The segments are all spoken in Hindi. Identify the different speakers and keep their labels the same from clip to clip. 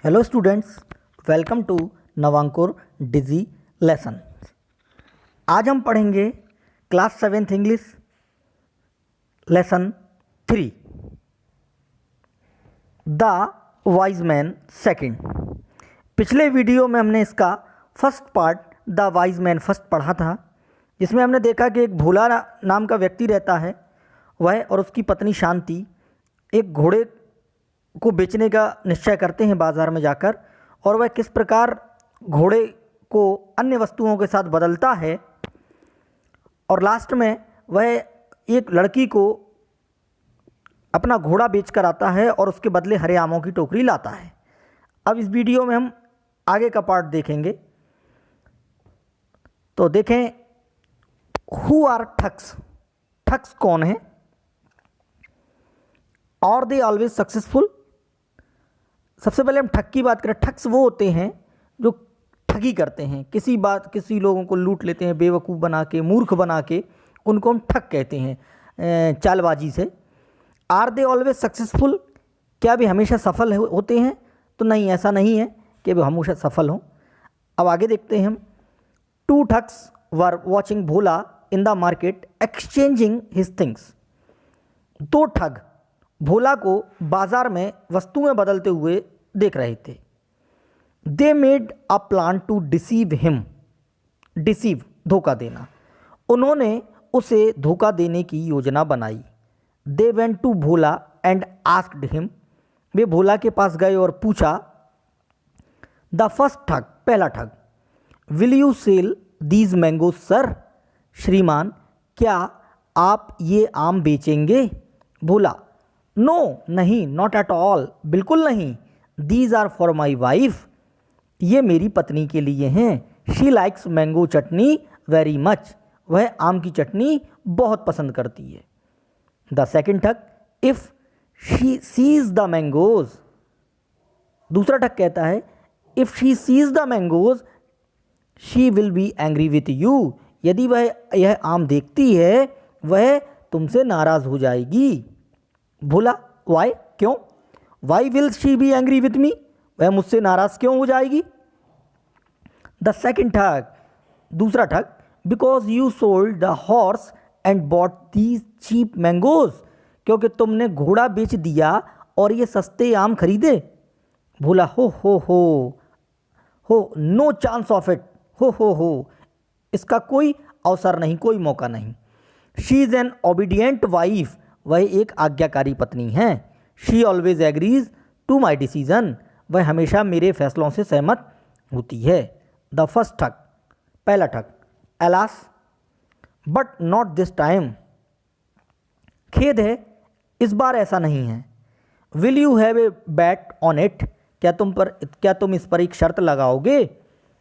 Speaker 1: Hello students, welcome to Navankur digi lesson. आज हम पढ़ेंगे class 7th English lesson 3 the wise man second. पिछले वीडियो में हमने इसका first part the wise man first पढ़ा था, जिसमें हमने देखा कि एक भोला नाम का व्यक्ति रहता है। वह और उसकी पत्नी शांति एक घोड़े को बेचने का निश्चय करते हैं बाज़ार में जाकर, और वह किस प्रकार घोड़े को अन्य वस्तुओं के साथ बदलता है, और लास्ट में वह एक लड़की को अपना घोड़ा बेच कर आता है और उसके बदले हरे आमों की टोकरी लाता है। अब इस वीडियो में हम आगे का पार्ट देखेंगे। तो देखें, हु आर ठग्स। ठग्स कौन है? और दे ऑलवेज सक्सेसफुल। सबसे पहले हम ठग की बात करें। ठग्स वो होते हैं जो ठगी करते हैं, किसी लोगों को लूट लेते हैं बेवकूफ़ बना के, मूर्ख बना के, उनको हम ठग कहते हैं चालबाजी से। Are they always successful. क्या वे हमेशा सफल होते हैं? तो नहीं, ऐसा नहीं है कि वे हमेशा सफल हों। अब आगे देखते हैं हम। Two thugs were watching Bhola in the market exchanging his things. दो ठग भोला को बाजार में वस्तुएं बदलते हुए देख रहे थे। They made a plan to deceive him. Deceive, धोखा देना। उन्होंने उसे धोखा देने की योजना बनाई। They went to Bhola and asked him. वे भोला के पास गए और पूछा। द फर्स्ट ठग, पहला ठग। Will you sell these mango sir. श्रीमान, क्या आप ये आम बेचेंगे? भोला, नो, नहीं, नॉट एट ऑल, बिल्कुल नहीं। These are for my wife. ये मेरी पत्नी के लिए हैं। She likes mango chutney very much. वह आम की चटनी बहुत पसंद करती है। The second thug. If she sees the mangoes. दूसरा ठग कहता है, if she sees the mangoes she will be angry with you. यदि वह यह आम देखती है, वह तुमसे नाराज़ हो जाएगी। भोला, वाई, क्यों? Why will she be angry with me. वह मुझसे नाराज़ क्यों हो जाएगी? द सेकेंड ठग, दूसरा ठग। Because you sold the horse and bought these cheap mangoes. क्योंकि तुमने घोड़ा बेच दिया और ये सस्ते आम खरीदे। भोला, हो नो चांस ऑफ इट। हो इसका कोई अवसर नहीं, कोई मौका नहीं। She is an obedient wife. वह एक आज्ञाकारी पत्नी है। She always agrees to my decision. वह हमेशा मेरे फैसलों से सहमत होती है। द फर्स्ट ठग, पहला ठग। Alas, but not this time. खेद है, इस बार ऐसा नहीं है। Will you have a bat on it. क्या तुम इस पर एक शर्त लगाओगे?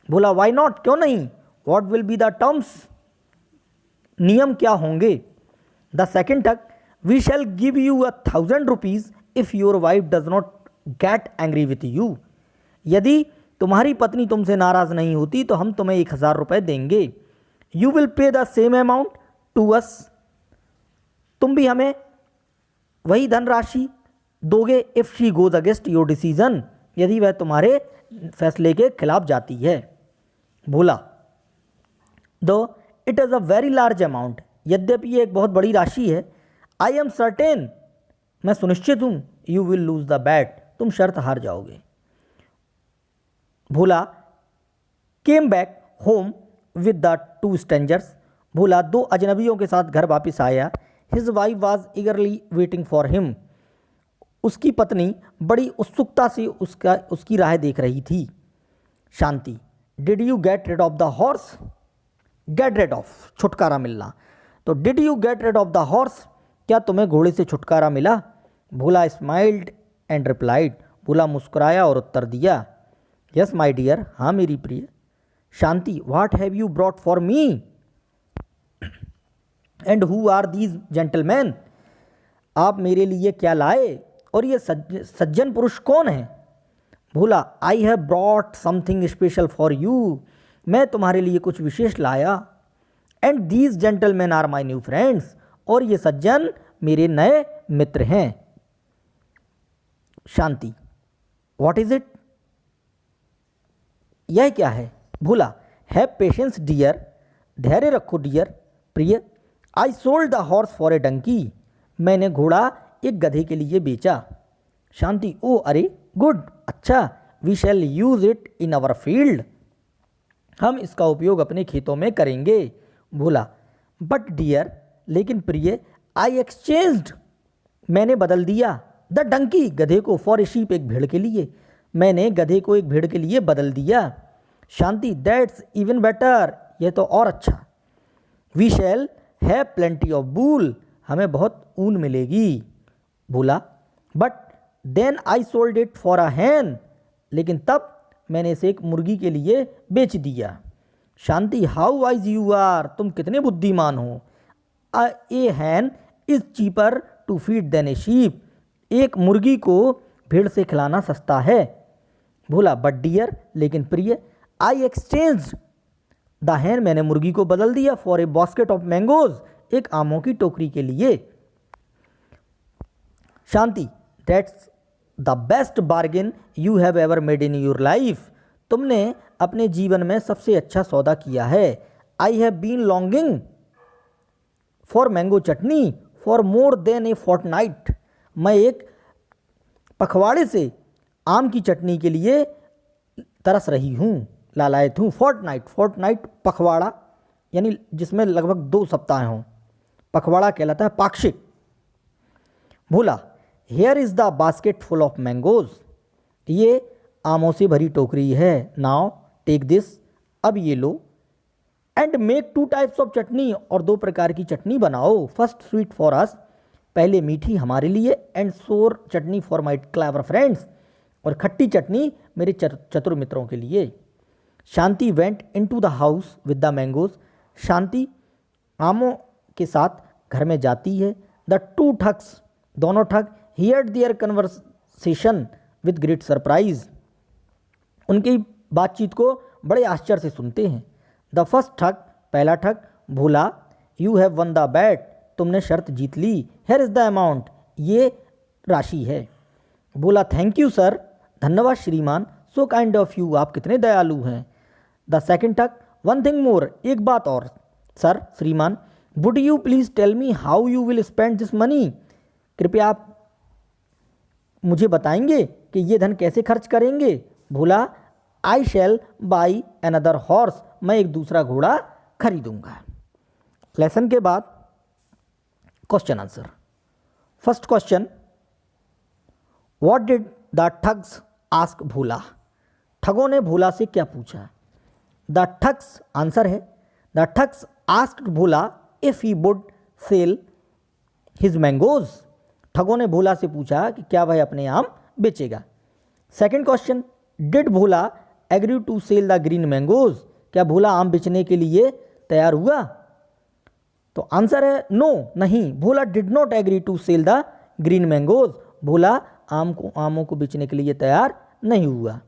Speaker 1: बोला, वाई नॉट, क्यों नहीं? What will be the terms. नियम क्या होंगे? The second thug. We shall give you 1,000 rupees if your wife does not get angry with you. यदि तुम्हारी पत्नी तुमसे नाराज़ नहीं होती तो हम तुम्हें 1,000 रुपये देंगे। You will pay the same amount to us. तुम भी हमें वही धनराशि दोगे if she goes against your decision. यदि वह तुम्हारे फैसले के खिलाफ जाती है। भोला, दो it is a very large amount. यद्यपि ये एक बहुत बड़ी राशि है। आई एम सर्टेन, मैं सुनिश्चित हूँ। You will lose the bet, तुम शर्त हार जाओगे। Bhola came back home with the two strangers. Bhola दो अजनबियों के साथ घर वापस आया। His wife was eagerly waiting for him. उसकी पत्नी बड़ी उत्सुकता से उसकी राह देख रही थी। Shanti, did you get rid of the horse. Get rid of, छुटकारा मिलना। तो did you get rid of the horse, क्या तुम्हें घोड़े से छुटकारा मिला? Bhola smiled and replied. Bhola मुस्कुराया और उत्तर दिया, यस माई डियर, हाँ मेरी प्रिय। Shanti, what have you brought for me and who are these gentleman. आप मेरे लिए क्या लाए और ये सज्जन पुरुष कौन है? Bhola, I have brought something special for you. मैं तुम्हारे लिए कुछ विशेष लाया। And these gentleman are my new friends. और ये सज्जन मेरे नए मित्र हैं। Shanti, what is it? यह क्या है? भोला, हैव पेशेंस डियर, धैर्य रखो डियर। प्रिय, I sold the horse for a donkey, मैंने घोड़ा एक गधे के लिए बेचा। शांति, ओ अरे गुड, अच्छा। We shall use it in our field, हम इसका उपयोग अपने खेतों में करेंगे। भोला, बट डियर, लेकिन प्रिय, आई एक्सचेंज्ड, मैंने बदल दिया, द डंकी, गधे को, फॉर ए शीप, एक भेड़ के लिए, मैंने गधे को एक भेड़ के लिए बदल दिया। शांति, दैट्स इवन बेटर, यह तो और अच्छा। We shall have plenty of wool, हमें बहुत ऊन मिलेगी। Bhola, but then I sold it for a hen, लेकिन तब मैंने इसे एक मुर्गी के लिए बेच दिया। Shanti, how wise you are, तुम कितने बुद्धिमान हो। A hen is cheaper to feed than a sheep, एक मुर्गी को भेड़ से खिलाना सस्ता है। भोला, बट डियर, लेकिन प्रिय, आई एक्सचेंज द हैन, मैंने मुर्गी को बदल दिया, for a basket of mangoes, एक आमों की टोकरी के लिए। Shanti, that's the best bargain you have ever made in your life, तुमने अपने जीवन में सबसे अच्छा सौदा किया है। I have been longing for mango chutney for more than a fortnight, मैं एक पखवाड़े से आम की चटनी के लिए तरस रही हूँ, लालायत हूँ। फोर्टनाइट, फोर्टनाइट पखवाड़ा यानी जिसमें लगभग 2 सप्ताह हों, पखवाड़ा कहलाता है पाक्षिक। Bhola, here is the basket full of mangoes, ये आमों से भरी टोकरी है। नाउ टेक दिस, अब ये लो। एंड मेक 2 टाइप्स ऑफ चटनी, और 2 प्रकार की चटनी बनाओ। फर्स्ट स्वीट फॉर अस, पहले मीठी हमारे लिए, and sour chutney for my clever friends, और खट्टी चटनी मेरे चतुर मित्रों के लिए। Shanti went into the house with the mangoes, Shanti आमों के साथ घर में जाती है। द 2 ठग्स, दोनों ठग, heard their conversation with great surprise, उनकी बातचीत को बड़े आश्चर्य से सुनते हैं। द फर्स्ट ठग, पहला ठग, Bhola, you have won the bet, तुमने शर्त जीत ली। हेयर इज़ द अमाउंट, ये राशि है। भोला, थैंक यू सर, धन्यवाद श्रीमान। सो काइंड ऑफ यू, आप कितने दयालु हैं। The second thug, one thing more, एक बात और सर, श्रीमान। Would you please tell me how you will spend this money, कृपया आप मुझे बताएंगे कि ये धन कैसे खर्च करेंगे। Bhola, I shall buy another horse, मैं एक दूसरा घोड़ा खरीदूंगा। लेसन के बाद question answer. First question, what did the thugs ask Bhola, ठगों ने भोला से क्या पूछा। द ठग्स, आंसर है, the thugs asked Bhola if he would sell his mangoes, ठगों ने भोला से पूछा कि क्या वह अपने आम बेचेगा। Second question, did Bhola agree to sell the green mangoes, क्या भोला आम बेचने के लिए तैयार हुआ। तो आंसर है नो, नहीं, Bhola did not agree to sell the green mangoes, Bhola आमों को बेचने के लिए तैयार नहीं हुआ।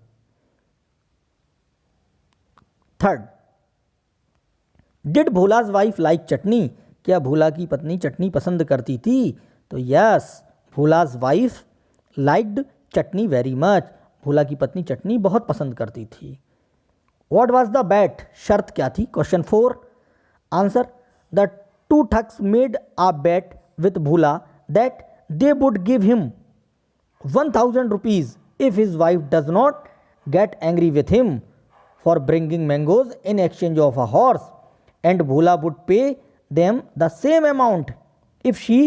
Speaker 1: Third, did Bhola's wife like chutney, क्या भोला की पत्नी चटनी पसंद करती थी। तो yes, Bhola's wife liked chutney very much, Bhola की पत्नी चटनी बहुत पसंद करती थी। व्हाट वाज द बैट, शर्त क्या थी। Question 4, answer, the 2 thugs made a bat with Bhola that they would give him 1000 rupees if his wife does not get angry with him for bringing mangoes in exchange of a horse, and Bhola would pay them the same amount if she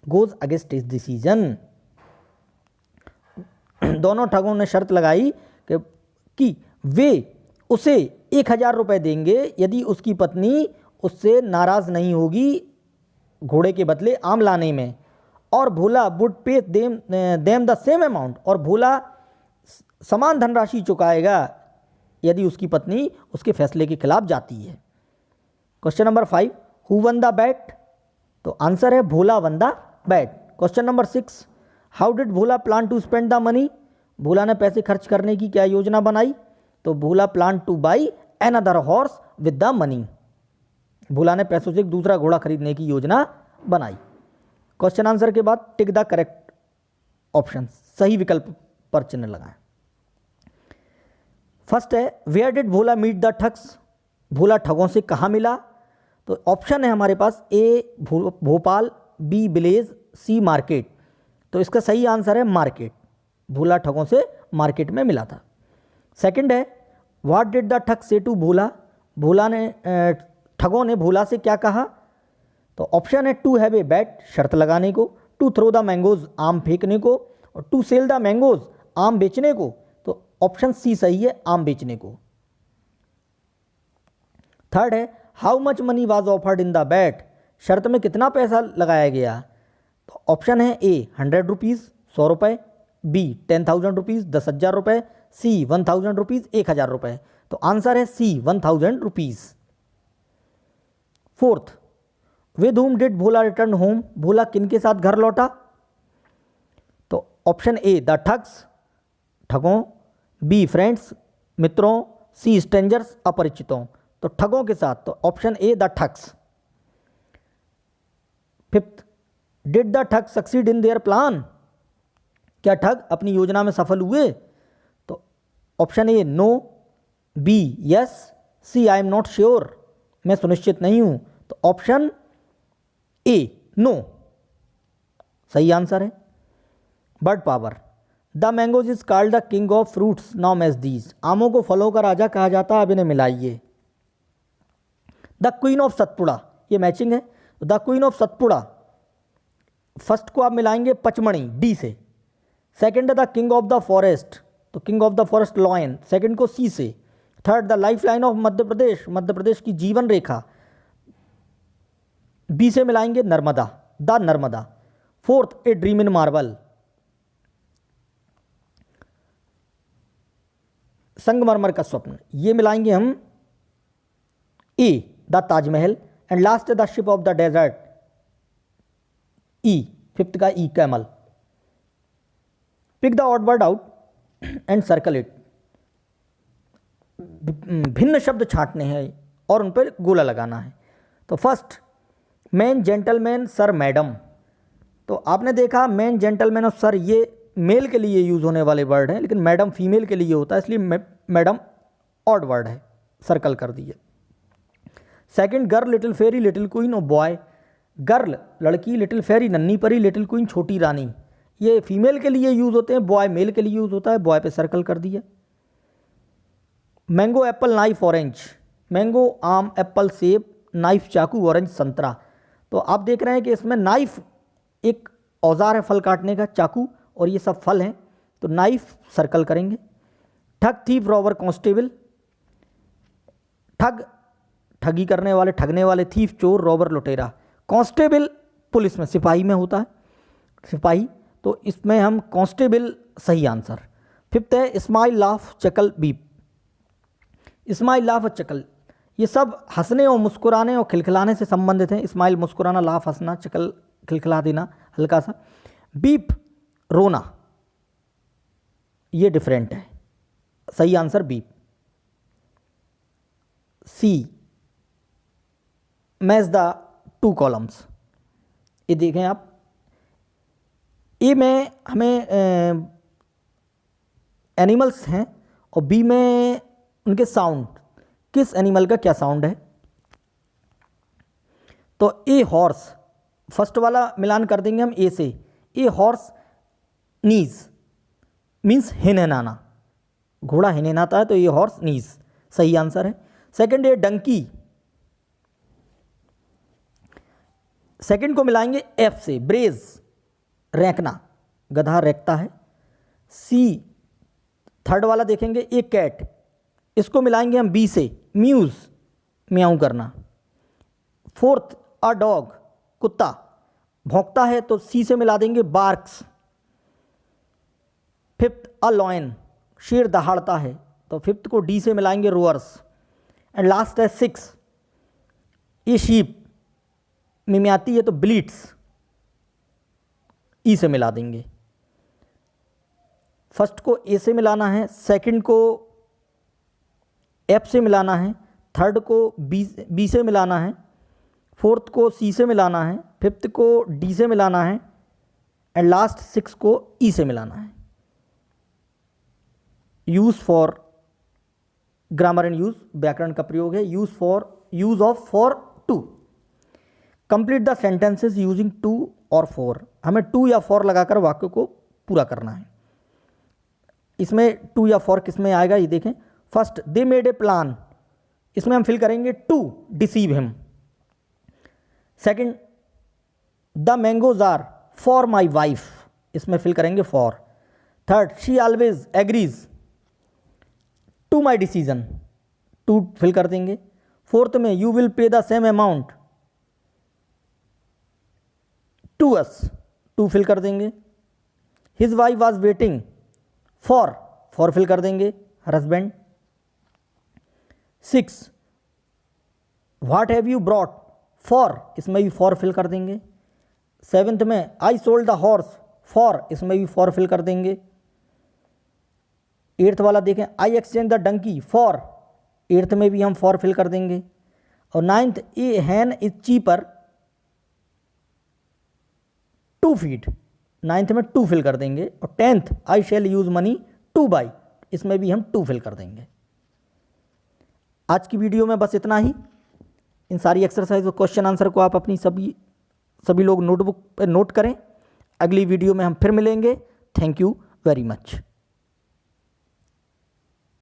Speaker 1: goes against his decision. दोनों ठगों ने शर्त लगाई कि वे उसे 1000 रुपये देंगे यदि उसकी पत्नी उससे नाराज़ नहीं होगी घोड़े के बदले आम लाने में, और Bhola would pay them the same amount, और भोला समान धनराशि चुकाएगा यदि उसकी पत्नी उसके फैसले के खिलाफ जाती है। Question number 5, who won the bet, तो आंसर है Bhola won the bet. Question number 6, how did Bhola plan to spend the money, Bhola ने पैसे खर्च करने की क्या योजना बनाई। तो Bhola plan to buy another horse with the money, Bhola ने पैसों से एक दूसरा घोड़ा खरीदने की योजना बनाई। क्वेश्चन आंसर के बाद टिक द करेक्ट ऑप्शन, सही विकल्प पर चिन्ह लगाएं। फर्स्ट है where did Bhola meet the thugs, Bhola ठगों से कहाँ मिला। तो ऑप्शन है हमारे पास A Bhopal, B village, C market. तो इसका सही आंसर है मार्केट, भोला ठगों से मार्केट में मिला था। सेकंड है व्हाट डिड द ठग से टू भोला, भोला ने ठगों ने भोला से क्या कहा। तो ऑप्शन है टू हैव ए बैट, शर्त लगाने को, टू थ्रो द मैंगोज, आम फेंकने को, और टू सेल द मैंगोज, आम बेचने को। तो ऑप्शन सी सही है, आम बेचने को। थर्ड है how much money was offered in the bat, शर्त में कितना पैसा लगाया गया। तो ऑप्शन है ए 100 रुपीज़, 100 रुपये, बी 10,000 रुपीज़, 10,000 रुपये, सी 1,000 रुपीज़, 1,000 रुपये। तो आंसर है C 1,000 rupees. Fourth with whom did Bhola return home, Bhola किन के साथ घर लौटा। तो ऑप्शन ए द ठग्स, ठगों, बी फ्रेंड्स, मित्रों, सी स्ट्रेंजर्स, अपरिचितों। तो ठगों के साथ, तो option A the thugs. Fifth did the thug succeed in their plan, क्या ठग अपनी योजना में सफल हुए। तो option A no, B yes, C I am not sure, मैं सुनिश्चित नहीं हूं। तो ऑप्शन ए नो सही आंसर है। Bird power the mangoes is called the king of fruits now as these, आमों को फलों का राजा कहा जाता है, अब इन्हें मिलाइए। द क्वीन ऑफ सतपुड़ा, ये मैचिंग है। The queen of Satpura, first को आप मिलाएंगे पचमणी डी से। सेकंड है the king of the forest, तो king of the forest lion, second को सी से। Third the lifeline of Madhya Pradesh, Madhya Pradesh की जीवन रेखा, बी से मिलाएंगे Narmada, the Narmada. Fourth a dream in marble, संगमरमर का स्वप्न, ये मिलाएंगे हम ए the Taj Mahal. And last the ship of the desert, E, fifth का E camel. Pick the odd word out and circle it, भिन्न शब्द छांटने हैं और उन पर गोला लगाना है। तो first man, gentleman, sir, madam. तो आपने देखा मैन, जेंटलमैन और सर ये मेल के लिए यूज होने वाले वर्ड हैं, लेकिन मैडम फीमेल के लिए होता है, इसलिए मैडम ऑड वर्ड है, सर्कल कर दिए। Second girl, little fairy, little queen और बॉय। गर्ल लड़की, लिटिल फेरी नन्ही परी, लिटिल क्वीन छोटी रानी, ये फीमेल के लिए यूज होते हैं, बॉय मेल के लिए यूज होता है, बॉय पे सर्कल कर दिया। Mango, Apple, knife, orange. Mango आम, एप्पल सेब, नाइफ चाकू, ऑरेंज संतरा। तो आप देख रहे हैं कि इसमें नाइफ एक औजार है फल काटने का, चाकू, और ये सब फल हैं, तो नाइफ सर्कल करेंगे। ठग, थीफ, रॉबर, कांस्टेबल। ठग ठगी करने वाले, ठगने वाले, थीफ चोर, रॉबर लुटेरा। कांस्टेबल पुलिस में, सिपाही में होता है, सिपाही, तो इसमें हम कांस्टेबल सही आंसर। फिफ्थ है smile, laugh, chuckle, beep. Smile, laugh और चकल ये सब हंसने और मुस्कुराने और खिलखिलाने से संबंधित हैं। स्माइल मुस्कुराना, लाफ हंसना, चकल खिलखिला देना हल्का सा, बीप रोना, ये डिफरेंट है, सही answer B. C match the two columns, ये देखें आप, ए में हमें एनिमल्स हैं और बी में उनके साउंड, किस एनिमल का क्या साउंड है। तो ए हॉर्स, फर्स्ट वाला मिलान कर देंगे हम ए से, ए हॉर्स नीज मीन्स हिनहिनाना, घोड़ा हिनहिनाता है, तो ये हॉर्स नीज सही आंसर है। सेकंड ए डंकी, सेकंड को मिलाएंगे एफ से, ब्रेज रैंकना, गधा रैंकता है। सी थर्ड वाला देखेंगे ए कैट, इसको मिलाएंगे हम बी से, म्यूज म्याऊं करना। फोर्थ अ डॉग, कुत्ता भौंकता है, तो सी से मिला देंगे बार्क्स। फिफ्थ अ लॉयन, शेर दहाड़ता है, तो फिफ्थ को डी से मिलाएंगे रोअर्स। एंड लास्ट है सिक्स, ये शीप में आती है, तो ब्लीट्स, ई से मिला देंगे। फर्स्ट को ए से मिलाना है, सेकंड को एफ से मिलाना है, थर्ड को बी से मिलाना है, फोर्थ को सी से मिलाना है, फिफ्थ को डी से मिलाना है, एंड लास्ट सिक्स को ई से मिलाना है। Use for grammar and use, व्याकरण का प्रयोग है। Use of for to, complete the sentences using to और फॉर, हमें टू या फॉर लगाकर वाक्य को पूरा करना है। इसमें टू या फॉर किस में आएगा ये देखें। First, they made a plan, इसमें हम फिल करेंगे to deceive him. Second, the mangoes are for my wife, इसमें फिल करेंगे for. Third, she always agrees to my decision, to fill कर देंगे। फोर्थ में, you will pay the same amount to us, to fill कर देंगे। His wife was waiting for fill कर देंगे, her husband. 6, what have you brought for, इसमें भी फॉर फिल कर देंगे। 7th में, I sold the horse for, इसमें भी फॉर फिल कर देंगे। 8th वाला देखें, I exchange the donkey for, 8th में भी हम फॉर फिल कर देंगे। और 9th, a hen is cheaper to feed, 9th में टू फिल कर देंगे। और 10th, I shall use money to buy, इसमें भी हम टू फिल कर देंगे। आज की वीडियो में बस इतना ही। इन सारी एक्सरसाइज और क्वेश्चन आंसर को आप अपनी सभी लोग नोटबुक पर नोट करें। अगली वीडियो में हम फिर मिलेंगे। Thank you very much.